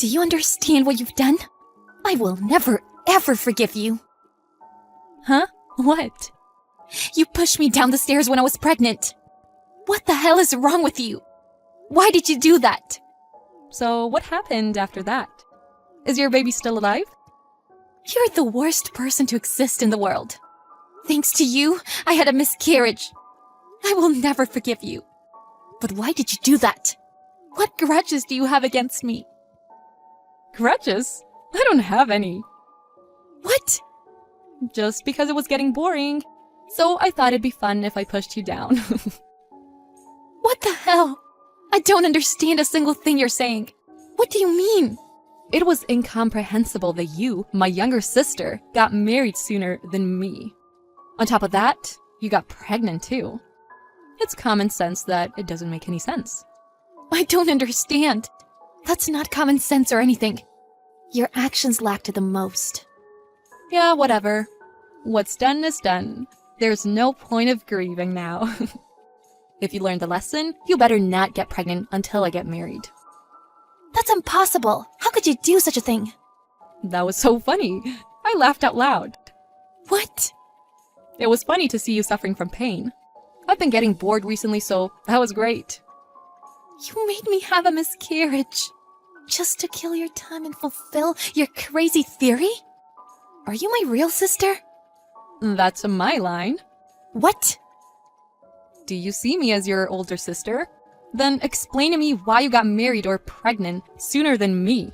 Do you understand what you've done? I will never, ever forgive you. Huh? What? You pushed me down the stairs when I was pregnant. What the hell is wrong with you? Why did you do that? So what happened after that? Is your baby still alive? You're the worst person to exist in the world. Thanks to you, I had a miscarriage. I will never forgive you. But why did you do that? What grudges do you have against me? Grudges? I don't have any. What? Just because it was getting boring. So I thought it'd be fun if I pushed you down. What the hell? I don't understand a single thing you're saying. What do you mean? It was incomprehensible that you, my younger sister, got married sooner than me. On top of that, you got pregnant too. It's common sense that it doesn't make any sense. I don't understand. That's not common sense or anything. Your actions lacked the most. Yeah, whatever. What's done is done. There's no point of grieving now. If you learned the lesson, you better not get pregnant until I get married. That's impossible. How could you do such a thing? That was so funny. I laughed out loud. What? It was funny to see you suffering from pain. I've been getting bored recently, so that was great. You made me have a miscarriage. Just to kill your time and fulfill your crazy theory? Are you my real sister? That's my line. What? Do you see me as your older sister? Then explain to me why you got married or pregnant sooner than me.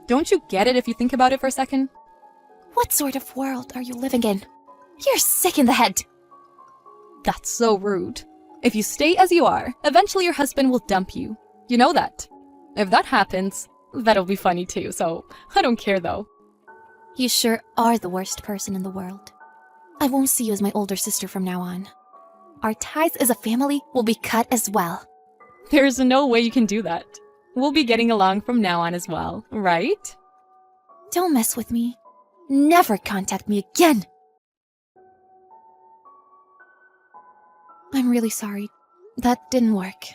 Don't you get it if you think about it for a second? What sort of world are you living in? You're sick in the head. That's so rude. If you stay as you are, eventually your husband will dump you. You know that. If that happens, that'll be funny too, so I don't care though. You sure are the worst person in the world. I won't see you as my older sister from now on. Our ties as a family will be cut as well. There's no way you can do that. We'll be getting along from now on as well, right? Don't mess with me. Never contact me again. I'm really sorry. That didn't work.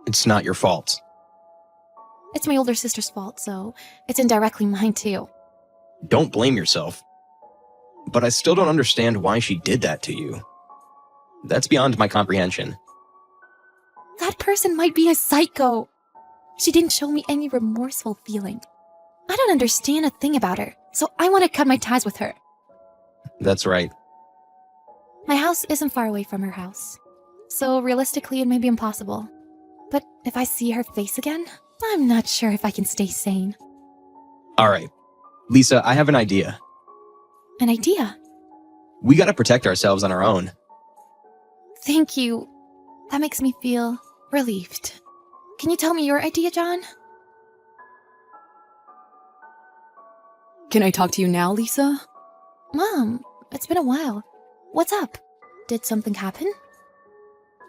It's not your fault. It's my older sister's fault, so it's indirectly mine too. Don't blame yourself. But I still don't understand why she did that to you. That's beyond my comprehension. That person might be a psycho. She didn't show me any remorseful feeling. I don't understand a thing about her, so I want to cut my ties with her. That's right. My house isn't far away from her house, so realistically it may be impossible. But if I see her face again, I'm not sure if I can stay sane. All right. Lisa, I have an idea. An idea? We gotta protect ourselves on our own. Thank you. That makes me feel relieved. Can you tell me your idea, John? Can I talk to you now, Lisa? Mom, it's been a while. What's up? Did something happen?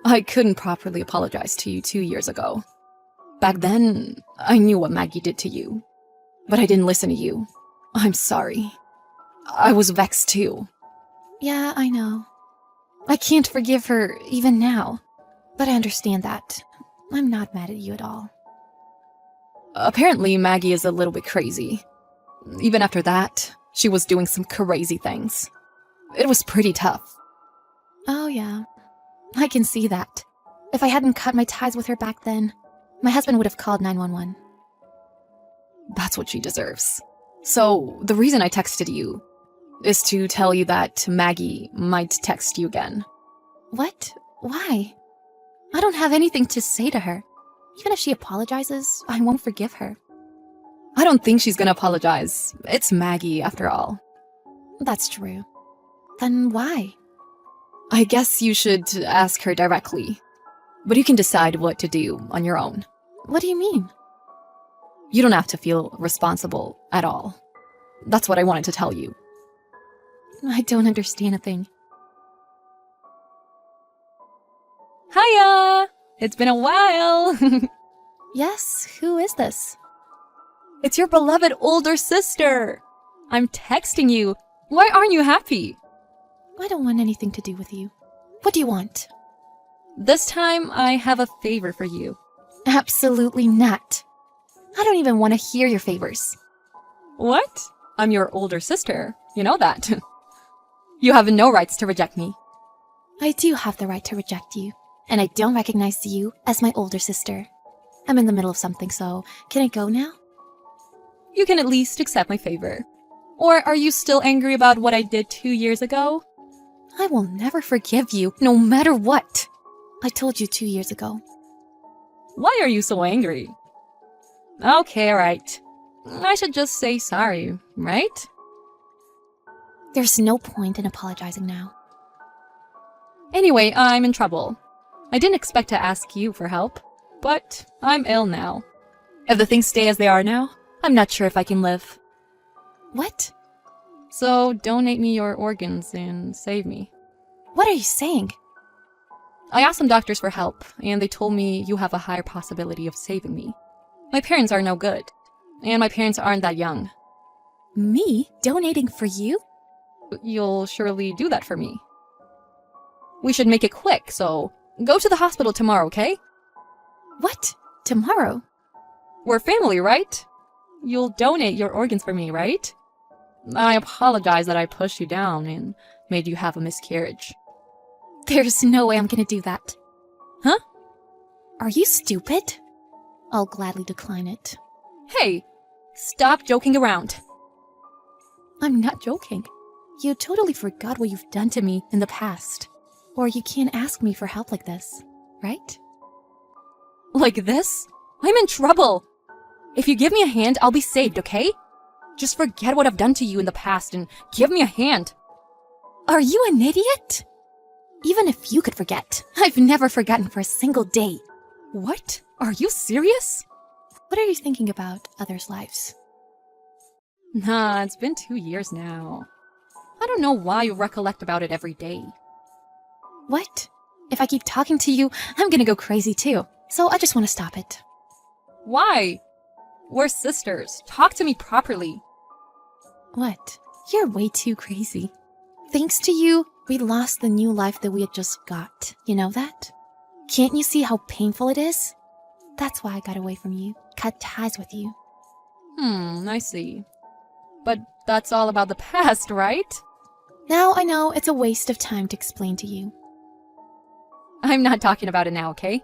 I couldn't properly apologize to you 2 years ago. Back then, I knew what Maggie did to you. But I didn't listen to you. I'm sorry. I was vexed too. Yeah, I know. I can't forgive her even now. But I understand that. I'm not mad at you at all. Apparently, Maggie is a little bit crazy. Even after that, she was doing some crazy things. It was pretty tough. Oh yeah, I can see that. If I hadn't cut my ties with her back then, my husband would have called 911. That's what she deserves. So, the reason I texted you is to tell you that Maggie might text you again. What? Why? I don't have anything to say to her. Even if she apologizes, I won't forgive her. I don't think she's gonna apologize. It's Maggie, after all. That's true. Then why? I guess you should ask her directly. But you can decide what to do on your own. What do you mean? You don't have to feel responsible at all. That's what I wanted to tell you. I don't understand a thing. Hiya! It's been a while! Yes, who is this? It's your beloved older sister! I'm texting you. Why aren't you happy? I don't want anything to do with you. What do you want? This time, I have a favor for you. Absolutely not. I don't even want to hear your favors. What? I'm your older sister. You know that. You have no rights to reject me. I do have the right to reject you, and I don't recognize you as my older sister. I'm in the middle of something, so can I go now? You can at least accept my favor. Or are you still angry about what I did 2 years ago? I will never forgive you, no matter what. I told you 2 years ago. Why are you so angry? Okay, alright. I should just say sorry, right? There's no point in apologizing now. Anyway, I'm in trouble. I didn't expect to ask you for help, but I'm ill now. If the things stay as they are now, I'm not sure if I can live. What? So donate me your organs and save me. What are you saying? I asked some doctors for help, and they told me you have a higher possibility of saving me. My parents are no good, and my parents aren't that young. Me? Donating for you? You'll surely do that for me. We should make it quick, so go to the hospital tomorrow, okay? What? Tomorrow? We're family, right? You'll donate your organs for me, right? I apologize that I pushed you down and made you have a miscarriage. There's no way I'm gonna do that. Huh? Are you stupid? I'll gladly decline it. Hey, stop joking around. I'm not joking. You totally forgot what you've done to me in the past. Or you can't ask me for help like this, right? Like this? I'm in trouble. If you give me a hand, I'll be saved, okay? Just forget what I've done to you in the past and give me a hand. Are you an idiot? Even if you could forget, I've never forgotten for a single day. What? Are you serious? What are you thinking about others' lives? Nah, it's been 2 years now. I don't know why you recollect about it every day. What? If I keep talking to you, I'm gonna go crazy too. So I just want to stop it. Why? We're sisters. Talk to me properly. What? You're way too crazy. Thanks to you, we lost the new life that we had just got. You know that? Can't you see how painful it is? That's why I got away from you, cut ties with you. I see. But that's all about the past, right? Now I know it's a waste of time to explain to you. I'm not talking about it now, okay?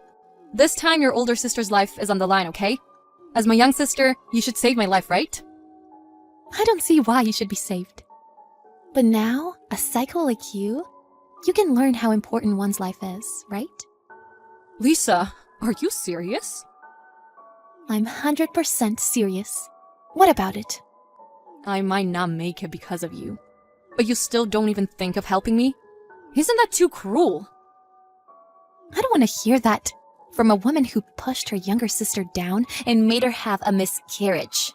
This time your older sister's life is on the line, okay? As my young sister, you should save my life, right? I don't see why you should be saved. But now, a psycho like you can learn how important one's life is, right? Lisa, are you serious? I'm 100% serious. What about it? I might not make it because of you, but you still don't even think of helping me? Isn't that too cruel? I don't want to hear that from a woman who pushed her younger sister down and made her have a miscarriage.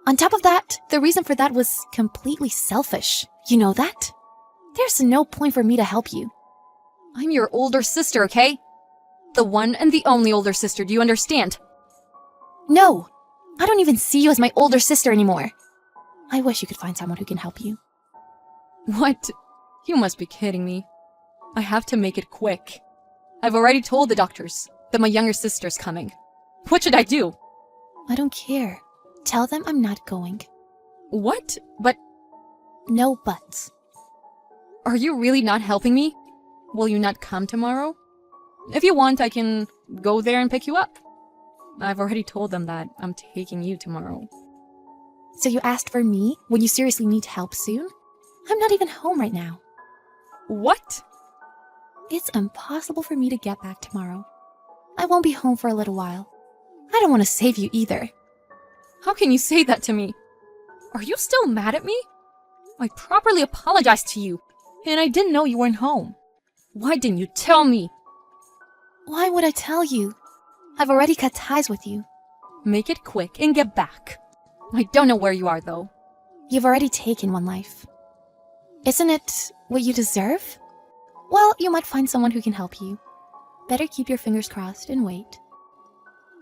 On top of that, the reason for that was completely selfish. You know that? There's no point for me to help you. I'm your older sister, okay? The one and the only older sister, do you understand? No! I don't even see you as my older sister anymore. I wish you could find someone who can help you. What? You must be kidding me. I have to make it quick. I've already told the doctors that my younger sister's coming. What should I do? I don't care. Tell them I'm not going. What? But No buts. are you really not helping me? Will you not come tomorrow? If you want, I can go there and pick you up. I've already told them that I'm taking you tomorrow. So you asked for me when you seriously need help soon? I'm not even home right now. What? It's impossible for me to get back tomorrow. I won't be home for a little while. I don't want to save you either. How can you say that to me? Are you still mad at me? I properly apologized to you, and I didn't know you weren't home. Why didn't you tell me? Why would I tell you? I've already cut ties with you. Make it quick and get back. I don't know where you are, though. You've already taken one life. Isn't it what you deserve? Well, you might find someone who can help you. Better keep your fingers crossed and wait.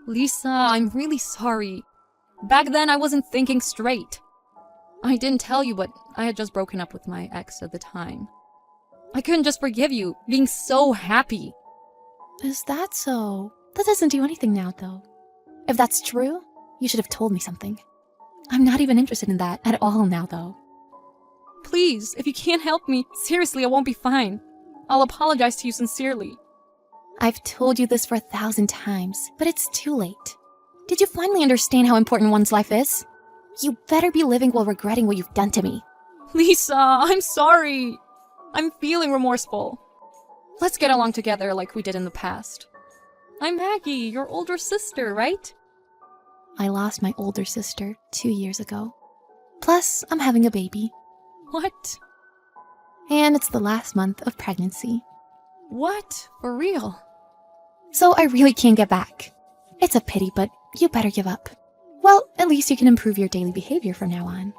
Lisa, I'm really sorry. Back then, I wasn't thinking straight. I didn't tell you, but I had just broken up with my ex at the time. I couldn't just forgive you, being so happy. Is that so? That doesn't do anything now, though. If that's true, You should have told me something. I'm not even interested in that at all now, though. Please, if you can't help me, seriously, I won't be fine. I'll apologize to you sincerely. I've told you this for 1,000 times, but it's too late. Did you finally understand how important one's life is? You better be living while regretting what you've done to me. Lisa, I'm sorry. I'm feeling remorseful. Let's get along together like we did in the past. I'm Maggie, your older sister, right? I lost my older sister 2 years ago. Plus, I'm having a baby. What? And it's the last month of pregnancy. What? For real? So I really can't get back. It's a pity, but you better give up. Well, at least you can improve your daily behavior from now on.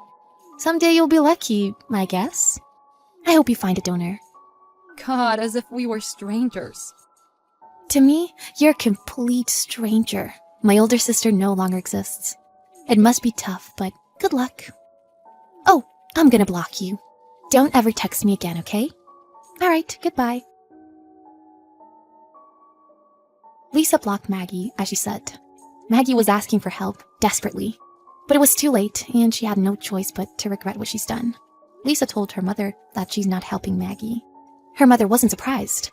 Someday you'll be lucky, I guess. I hope you find a donor. God, as if we were strangers. To me, you're a complete stranger. My older sister no longer exists. It must be tough, but good luck. Oh, I'm gonna block you. Don't ever text me again, okay? Alright, goodbye. Lisa blocked Maggie, as she said. Maggie was asking for help, desperately. But it was too late, and she had no choice but to regret what she's done. Lisa told her mother that she's not helping Maggie. Her mother wasn't surprised.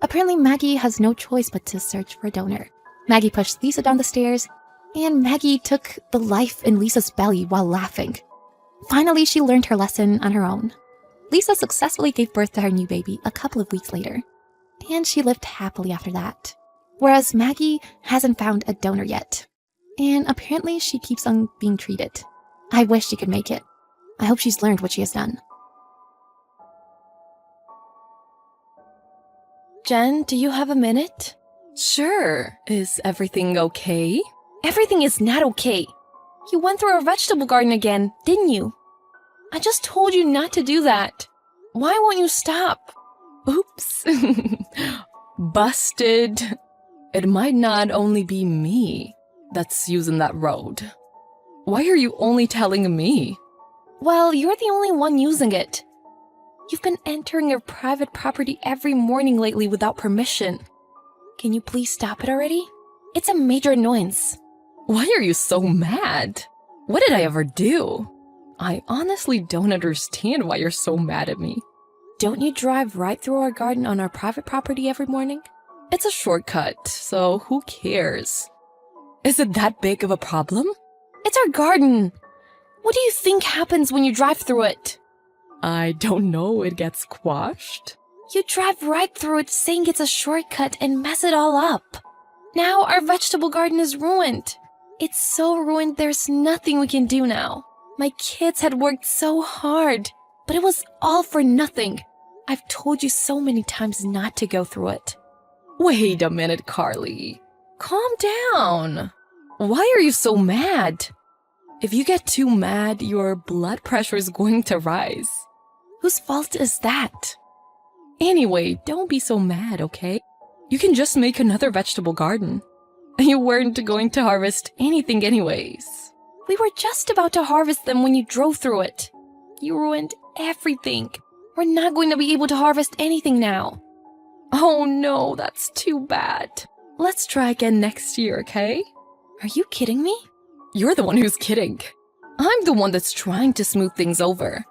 Apparently, Maggie has no choice but to search for a donor. Maggie pushed Lisa down the stairs, and Maggie took the life in Lisa's belly while laughing. Finally, she learned her lesson on her own. Lisa successfully gave birth to her new baby a couple of weeks later, and she lived happily after that. Whereas Maggie hasn't found a donor yet, and apparently she keeps on being treated. I wish she could make it. I hope she's learned what she has done. Jen, do you have a minute? Sure. Is everything okay? Everything is not okay. You went through our vegetable garden again, didn't you? I just told you not to do that. Why won't you stop? Oops. Busted. It might not only be me that's using that road. Why are you only telling me? Well, you're the only one using it. You've been entering your private property every morning lately without permission. Can you please stop it already? It's a major annoyance. Why are you so mad? What did I ever do? I honestly don't understand why you're so mad at me. Don't you drive right through our garden on our private property every morning? It's a shortcut, so who cares? Is it that big of a problem? It's our garden. What do you think happens when you drive through it? I don't know, it gets quashed. You drive right through it saying it's a shortcut and mess it all up. Now our vegetable garden is ruined. It's so ruined there's nothing we can do now. My kids had worked so hard, but it was all for nothing. I've told you so many times not to go through it. Wait a minute, Carly. Calm down. Why are you so mad? If you get too mad, your blood pressure is going to rise. Whose fault is that? Anyway, don't be so mad, okay? You can just make another vegetable garden. You weren't going to harvest anything anyways. We were just about to harvest them when you drove through it. You ruined everything. We're not going to be able to harvest anything now. Oh no, that's too bad. Let's try again next year, okay? Are you kidding me? You're the one who's kidding. I'm the one that's trying to smooth things over.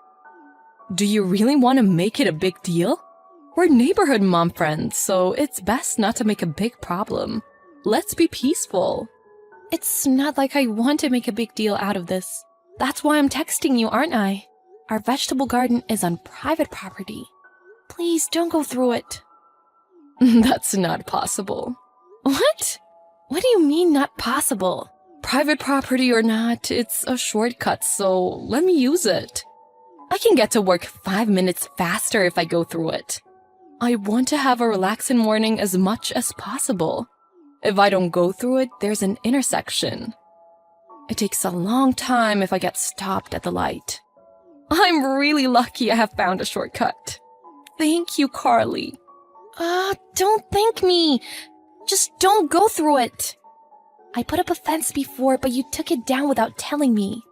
Do you really want to make it a big deal? We're neighborhood mom friends, so it's best not to make a big problem. Let's be peaceful. It's not like I want to make a big deal out of this. That's why I'm texting you, aren't I? Our vegetable garden is on private property. Please don't go through it. That's not possible. What? What do you mean not possible? Private property or not, it's a shortcut, so let me use it. I can get to work 5 minutes faster if I go through it. I want to have a relaxing morning as much as possible. If I don't go through it, there's an intersection. It takes a long time if I get stopped at the light. I'm really lucky I have found a shortcut. Thank you, Carly. Don't thank me. Just don't go through it. I put up a fence before, but you took it down without telling me.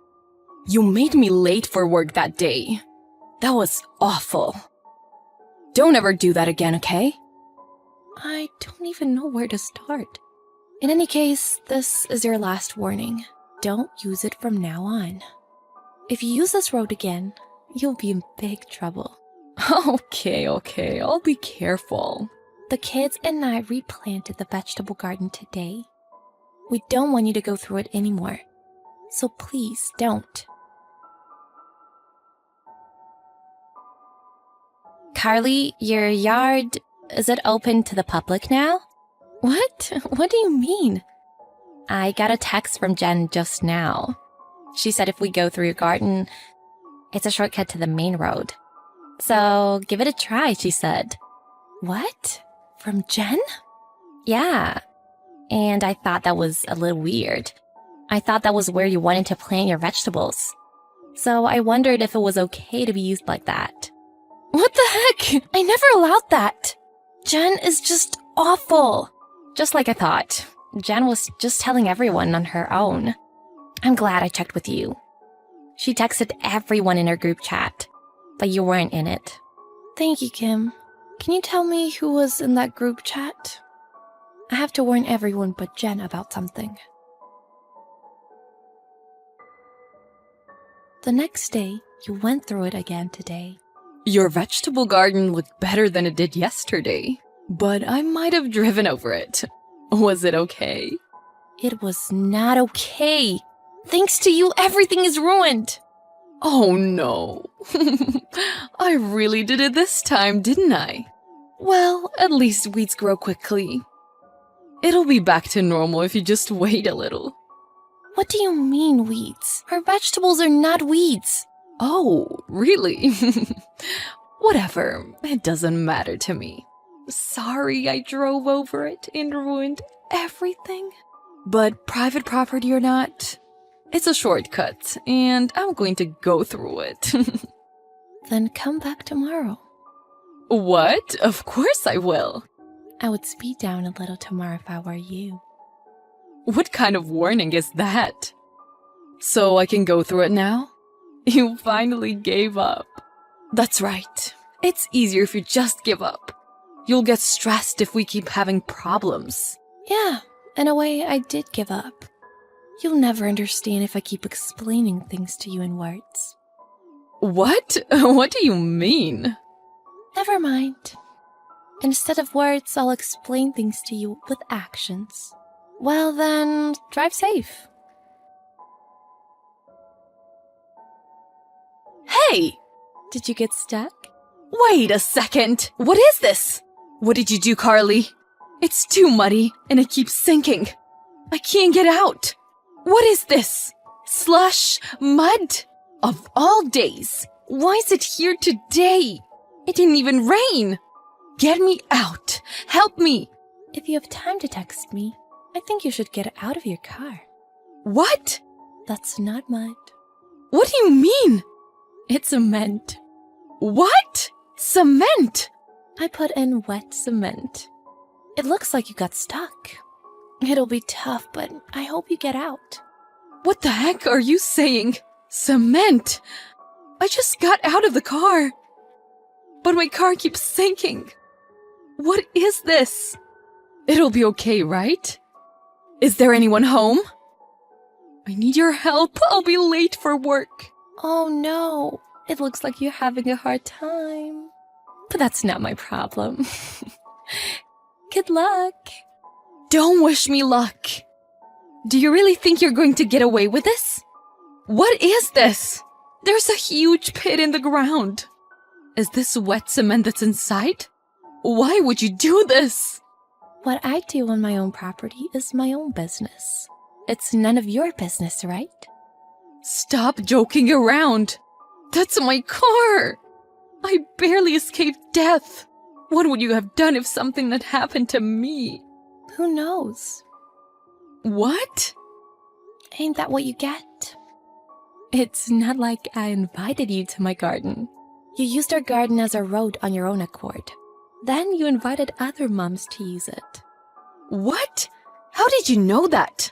You made me late for work that day. That was awful. Don't ever do that again, okay? I don't even know where to start. In any case, this is your last warning. don't use it from now on. If you use this road again, you'll be in big trouble. Okay, I'll be careful. The kids and I replanted the vegetable garden today. We don't want you to go through it anymore. So please don't. Carly, your yard, is it open to the public now? What? What do you mean? I got a text from Jen just now. She said if we go through your garden, it's a shortcut to the main road. So give it a try, she said. What? From Jen? Yeah. And I thought that was a little weird. I thought that was where you wanted to plant your vegetables. So I wondered if it was okay to be used like that. What the heck? I never allowed that. Jen is just awful. Just like I thought. Jen was just telling everyone on her own. I'm glad I checked with you. She texted everyone in her group chat, but you weren't in it. Thank you, Kim. Can you tell me who was in that group chat? I have to warn everyone but Jen about something. The next day, you went through it again today. Your vegetable garden looked better than it did yesterday, but I might have driven over it. Was it okay? It was not okay. Thanks to you, everything is ruined. Oh no. I really did it this time, didn't I? Well, at least weeds grow quickly. It'll be back to normal if you just wait a little. What do you mean, weeds? Our vegetables are not weeds. Oh, really? Whatever, it doesn't matter to me. Sorry I drove over it and ruined everything. But private property or not, it's a shortcut, and I'm going to go through it. Then come back tomorrow. What? Of course I will. I would speed down a little tomorrow if I were you. What kind of warning is that? So I can go through it now? You finally gave up. That's right. It's easier if you just give up. You'll get stressed if we keep having problems. Yeah, in a way, I did give up. You'll never understand if I keep explaining things to you in words. What? What do you mean? Never mind. Instead of words, I'll explain things to you with actions. Well then, drive safe. Hey! Did you get stuck? Wait a second! What is this? What did you do, Carly? It's too muddy, and it keeps sinking. I can't get out. What is this? Slush? Mud? Of all days, why is it here today? It didn't even rain. Get me out. Help me. If you have time to text me, I think you should get out of your car. What? That's not mud. What do you mean? It's cement. What? Cement? I put in wet cement. It looks like you got stuck. It'll be tough, but I hope you get out. What the heck are you saying? Cement? I just got out of the car. But my car keeps sinking. What is this? It'll be okay, right? Is there anyone home? I need your help. I'll be late for work. Oh no, it looks like you're having a hard time. But that's not my problem. Good luck. Don't wish me luck. Do you really think you're going to get away with this? What is this? There's a huge pit in the ground. Is this wet cement that's inside? Why would you do this? What I do on my own property is my own business. It's none of your business, right? Stop joking around. That's my car. I barely escaped death. What would you have done if something had happened to me? Who knows? What? Ain't that what you get? It's not like I invited you to my garden. You used our garden as a road on your own accord. Then you invited other moms to use it. What? How did you know that?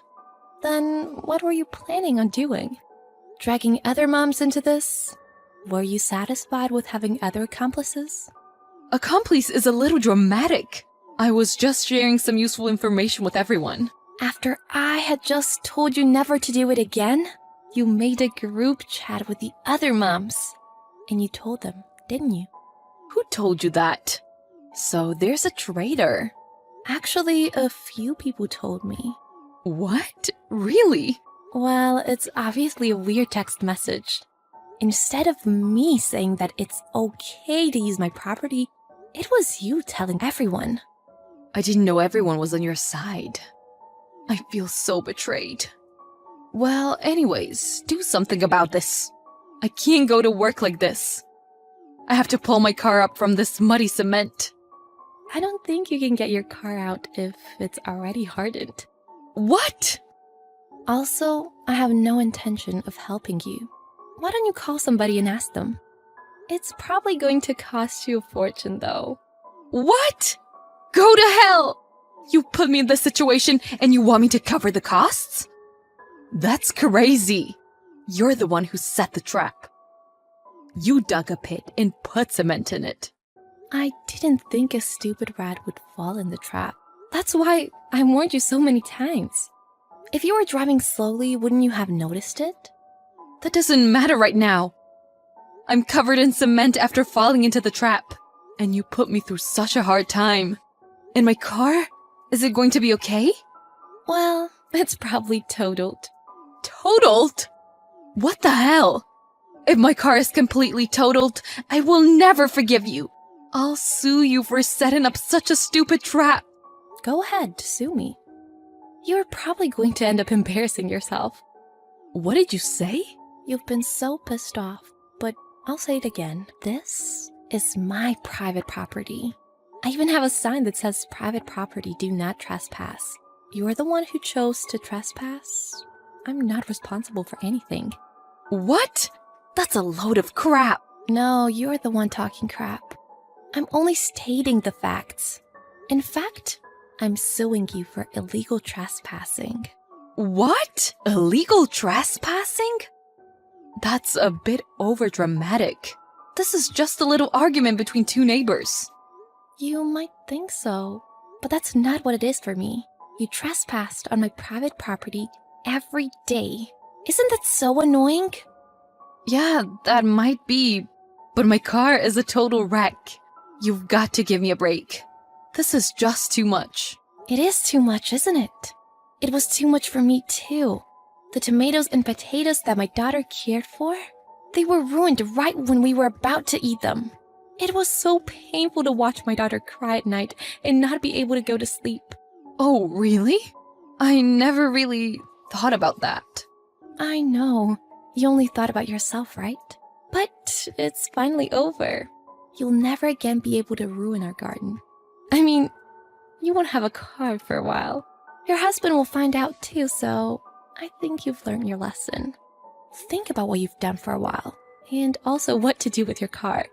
Then what were you planning on doing? Dragging other moms into this? Were you satisfied with having other accomplices? Accomplice is a little dramatic. I was just sharing some useful information with everyone. After I had just told you never to do it again, you made a group chat with the other moms. And you told them, didn't you? Who told you that? So there's a traitor. Actually, a few people told me. What? Really? Well, it's obviously a weird text message. Instead of me saying that it's okay to use my property, it was you telling everyone. I didn't know everyone was on your side. I feel so betrayed. Well, anyways, do something about this. I can't go to work like this. I have to pull my car up from this muddy cement. I don't think you can get your car out if it's already hardened. What? Also, I have no intention of helping you. Why don't you call somebody and ask them? It's probably going to cost you a fortune, though. What? Go to hell! You put me in this situation and you want me to cover the costs? That's crazy. You're the one who set the trap. You dug a pit and put cement in it. I didn't think a stupid rat would fall in the trap. That's why I warned you so many times. If you were driving slowly, wouldn't you have noticed it? That doesn't matter right now. I'm covered in cement after falling into the trap. And you put me through such a hard time. And my car? Is it going to be okay? Well, it's probably totaled. Totaled? What the hell? If my car is completely totaled, I will never forgive you. I'll sue you for setting up such a stupid trap. Go ahead, sue me. You're probably going to end up embarrassing yourself. What did you say? You've been so pissed off, but I'll say it again. This is my private property. I even have a sign that says private property, do not trespass. You're the one who chose to trespass. I'm not responsible for anything. What? That's a load of crap. No, you're the one talking crap. I'm only stating the facts. In fact, I'm suing you for illegal trespassing. What? Illegal trespassing? That's a bit overdramatic. This is just a little argument between two neighbors. You might think so, but that's not what it is for me. You trespassed on my private property every day. Isn't that so annoying? Yeah, that might be, but my car is a total wreck. You've got to give me a break. This is just too much. It is too much, isn't it? It was too much for me too. The tomatoes and potatoes that my daughter cared for, they were ruined right when we were about to eat them. It was so painful to watch my daughter cry at night and not be able to go to sleep. Oh, really? I never really thought about that. I know. You only thought about yourself, right? But it's finally over. You'll never again be able to ruin our garden. I mean, you won't have a car for a while. Your husband will find out too, so I think you've learned your lesson. Think about what you've done for a while, and also what to do with your car.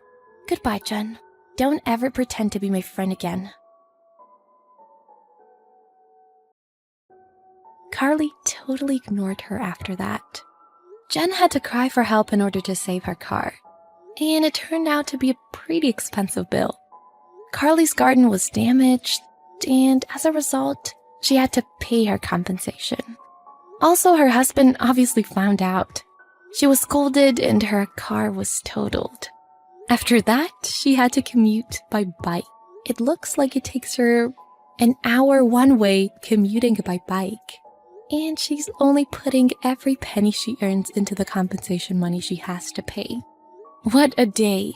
Goodbye, Jen. Don't ever pretend to be my friend again. Carly totally ignored her after that. Jen had to cry for help in order to save her car, and it turned out to be a pretty expensive bill. Carly's garden was damaged, and as a result, she had to pay her compensation. Also, her husband obviously found out. She was scolded and her car was totaled. After that, she had to commute by bike. It looks like it takes her an hour one way commuting by bike. And she's only putting every penny she earns into the compensation money she has to pay. What a day.